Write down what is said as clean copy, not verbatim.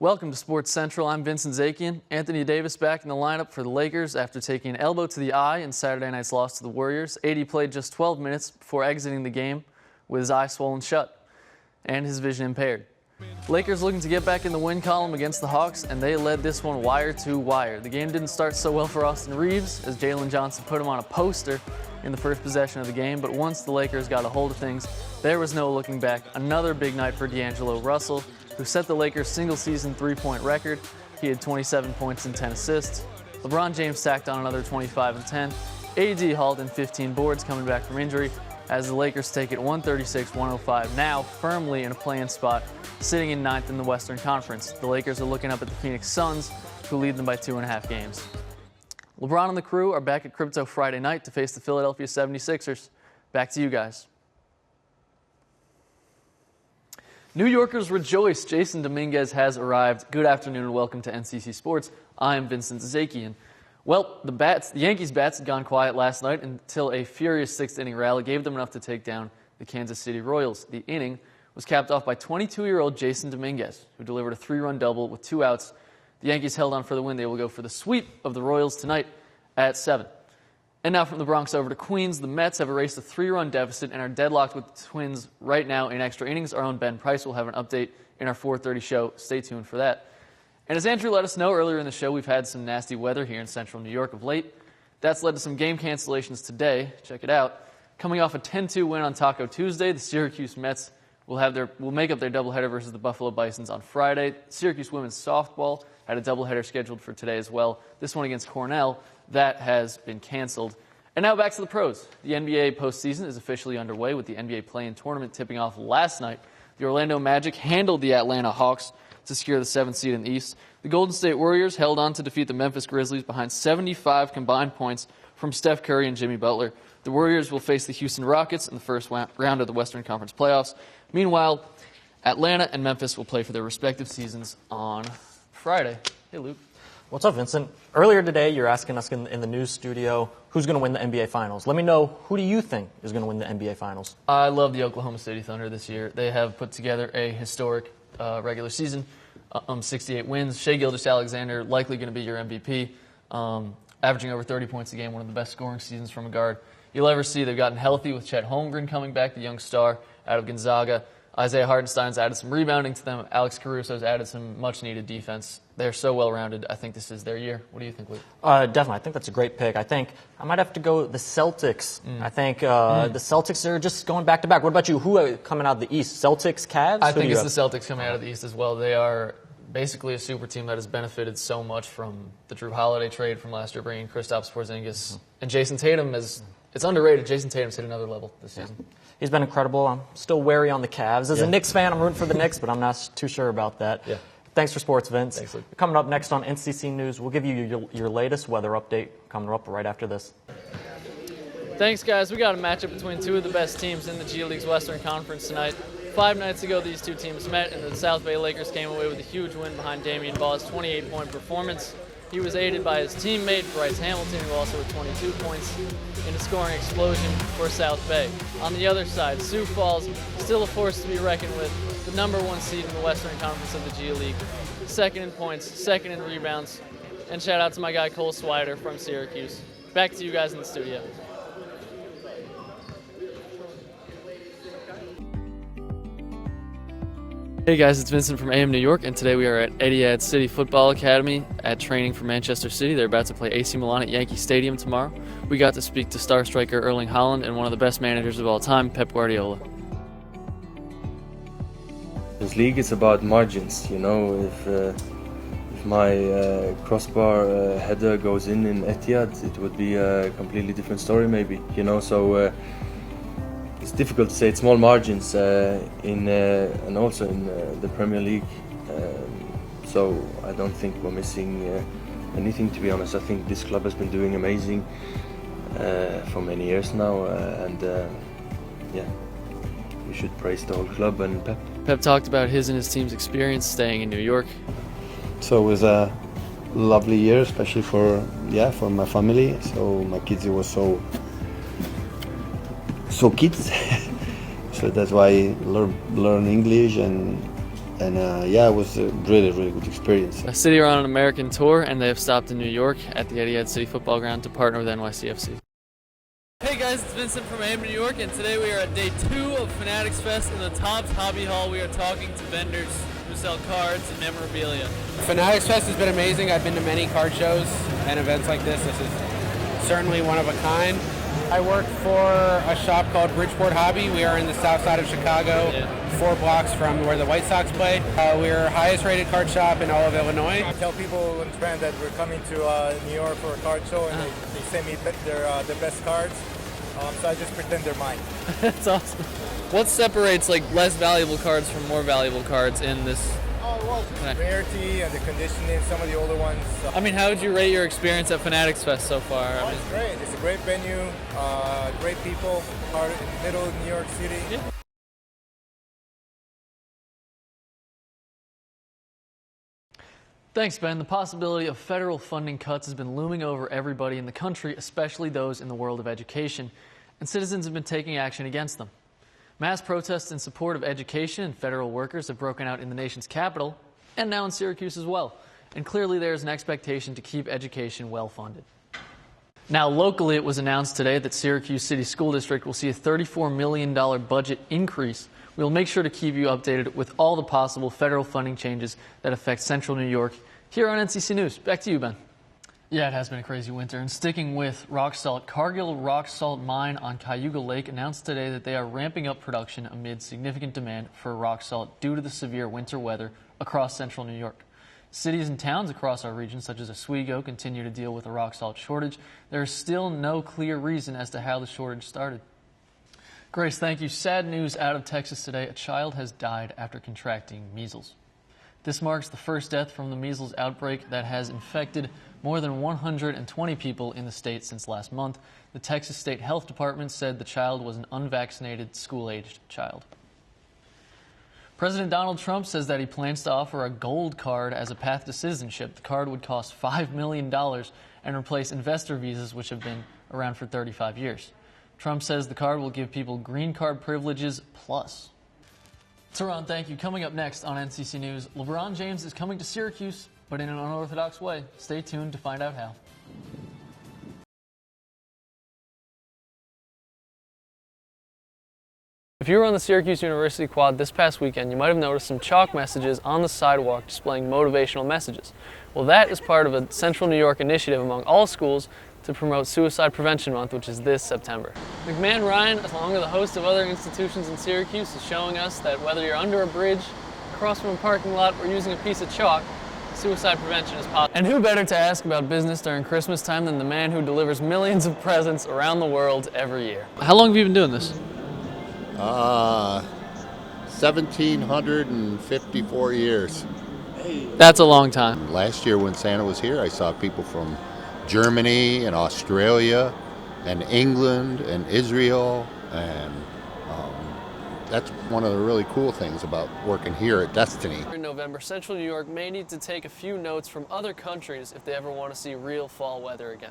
Welcome to Sports Central. I'm Vincent Zakian. Anthony Davis back in the lineup for the Lakers after taking an elbow to the eye in Saturday night's loss to the Warriors. AD played just 12 minutes before exiting the game with his eye swollen shut and his vision impaired. Lakers looking to get back in the win column against the Hawks, and they led this one wire to wire. The game didn't start so well for Austin Reeves as Jalen Johnson put him on a poster in the first possession of the game, but once the Lakers got a hold of things, there was no looking back. Another big night for D'Angelo Russell, who set the Lakers' single-season three-point record. He had 27 points and 10 assists. LeBron James tacked on another 25 and 10. AD hauled in 15 boards coming back from injury as the Lakers take it 136-105, now firmly in a play-in spot, sitting in 9th in the Western Conference. The Lakers are looking up at the Phoenix Suns, who lead them by 2.5 games. LeBron and the crew are back at Crypto Friday night to face the Philadelphia 76ers. Back to you guys. New Yorkers rejoice. Jason Dominguez has arrived. Good afternoon and welcome to NCC Sports. I am Vincent Zakian. Well, the Yankees' bats had gone quiet last night until a furious sixth-inning rally gave them enough to take down the Kansas City Royals. The inning was capped off by 22-year-old Jason Dominguez, who delivered a 3-run double with 2 outs. The Yankees held on for the win. They will go for the sweep of the Royals tonight at 7. And now from the Bronx over to Queens, the Mets have erased a 3-run deficit and are deadlocked with the Twins right now in extra innings. Our own Ben Price will have an update in our 4:30 show. Stay tuned for that. And as Andrew let us know earlier in the show, we've had some nasty weather here in central New York of late. That's led to some game cancellations today. Check it out. Coming off a 10-2 win on Taco Tuesday, the Syracuse Mets will make up their doubleheader versus the Buffalo Bisons on Friday. Syracuse women's softball had a doubleheader scheduled for today as well. This one against Cornell, that has been canceled. And now back to the pros. The NBA postseason is officially underway with the NBA play-in tournament tipping off last night. The Orlando Magic handled the Atlanta Hawks to secure the 7th seed in the East. The Golden State Warriors held on to defeat the Memphis Grizzlies behind 75 combined points from Steph Curry and Jimmy Butler. The Warriors will face the Houston Rockets in the first round of the Western Conference playoffs. Meanwhile, Atlanta and Memphis will play for their respective seasons on Friday. Hey, Luke. What's up, Vincent? Earlier today, you're asking us in the news studio who's going to win the NBA Finals. Let me know, who do you think is going to win the NBA Finals? I love the Oklahoma City Thunder this year. They have put together a historic regular season, 68 wins. Shai Gilgeous-Alexander likely going to be your MVP, averaging over 30 points a game, one of the best scoring seasons from a guard you'll ever see. They've gotten healthy with Chet Holmgren coming back, the young star out of Gonzaga. Isaiah Hartenstein's added some rebounding to them. Alex Caruso's added some much-needed defense. They're so well-rounded. I think this is their year. What do you think, Luke? Definitely. I think that's a great pick. I think I might have to go the Celtics. I think the Celtics are just going back-to-back. What about you? Who are coming out of the East? Celtics, Cavs? I think it's the Celtics coming out of the East as well. They are basically a super team that has benefited so much from the Drew Holiday trade from last year, bringing Kristaps Porzingis. And Jason Tatum is... It's underrated. Jason Tatum's hit another level this season. He's been incredible. I'm still wary on the Cavs. As a Knicks fan, I'm rooting for the Knicks, but I'm not too sure about that. Yeah. Thanks for sports, Vince. Thanks, Luke. Coming up next on NCC News, we'll give you your latest weather update coming up right after this. Thanks, guys. We got a matchup between two of the best teams in the G League's Western Conference tonight. 5 nights ago, these two teams met, and the South Bay Lakers came away with a huge win behind Damian Ball's 28-point performance. He was aided by his teammate, Bryce Hamilton, who also had 22 points in a scoring explosion for South Bay. On the other side, Sioux Falls, still a force to be reckoned with, the #1 seed in the Western Conference of the G League. Second in points, second in rebounds. And shout out to my guy Cole Swider from Syracuse. Back to you guys in the studio. Hey guys, it's Vincent from AM New York, and today we are at Etihad City Football Academy at training for Manchester City. They're about to play AC Milan at Yankee Stadium tomorrow. We got to speak to star striker Erling Haaland and one of the best managers of all time, Pep Guardiola. This league is about margins, you know. If my crossbar header goes in Etihad, it would be a completely different story, maybe, you know. So it's difficult to say. It's small margins and also in the Premier League. So I don't think we're missing anything, to be honest. I think this club has been doing amazing for many years now, and we should praise the whole club and Pep. Pep talked about his and his team's experience staying in New York. So it was a lovely year, especially for my family. So my kids, it was so kids. So that's why I learn English, and And yeah, it was a really, really good experience. The City are on an American tour, and they have stopped in New York at the Etihad City Football Ground to partner with NYCFC. Hey guys, it's Vincent from AM New York, and today we are at day 2 of Fanatics Fest in the Tops Hobby Hall. We are talking to vendors who sell cards and memorabilia. Fanatics Fest has been amazing. I've been to many card shows and events like this. This is certainly one of a kind. I work for a shop called Bridgeport Hobby. We are in the south side of Chicago, 4 blocks from where the White Sox play. We're highest rated card shop in all of Illinois. I tell people in Japan that we're coming to New York for a card show, and they send me their best cards. So I just pretend they're mine. That's awesome. What separates like less valuable cards from more valuable cards in this? Well, rarity and the conditioning, some of the older ones. I mean, how would you rate your experience at Fanatics Fest so far? It's great. It's a great venue, great people, in the middle of New York City. Yeah. Thanks, Ben. The possibility of federal funding cuts has been looming over everybody in the country, especially those in the world of education, and citizens have been taking action against them. Mass protests in support of education and federal workers have broken out in the nation's capital and now in Syracuse as well. And clearly there is an expectation to keep education well funded. Now locally, it was announced today that Syracuse City School District will see a $34 million budget increase. We'll make sure to keep you updated with all the possible federal funding changes that affect Central New York here on NCC News. Back to you, Ben. Yeah, it has been a crazy winter. And sticking with rock salt, Cargill Rock Salt Mine on Cayuga Lake announced today that they are ramping up production amid significant demand for rock salt due to the severe winter weather across central New York. Cities and towns across our region, such as Oswego, continue to deal with a rock salt shortage. There is still no clear reason as to how the shortage started. Grace, thank you. Sad news out of Texas today. A child has died after contracting measles. This marks the first death from the measles outbreak that has infected more than 120 people in the state since last month. The Texas State Health Department said the child was an unvaccinated, school-aged child. President Donald Trump says that he plans to offer a gold card as a path to citizenship. The card would cost $5 million and replace investor visas, which have been around for 35 years. Trump says the card will give people green card privileges plus. Tehran, thank you. Coming up next on NCC News, LeBron James is coming to Syracuse, but in an unorthodox way. Stay tuned to find out how. If you were on the Syracuse University quad this past weekend, you might have noticed some chalk messages on the sidewalk displaying motivational messages. Well, that is part of a Central New York initiative among all schools to promote Suicide Prevention Month, which is this September. McMahon Ryan, along with a host of other institutions in Syracuse, is showing us that whether you're under a bridge, across from a parking lot, or using a piece of chalk, suicide prevention is possible. And who better to ask about business during Christmas time than the man who delivers millions of presents around the world every year. How long have you been doing this? 1,754 years. That's a long time. Last year when Santa was here, I saw people from Germany and Australia and England and Israel, and that's one of the really cool things about working here at Destiny. In November, Central New York may need to take a few notes from other countries if they ever want to see real fall weather again.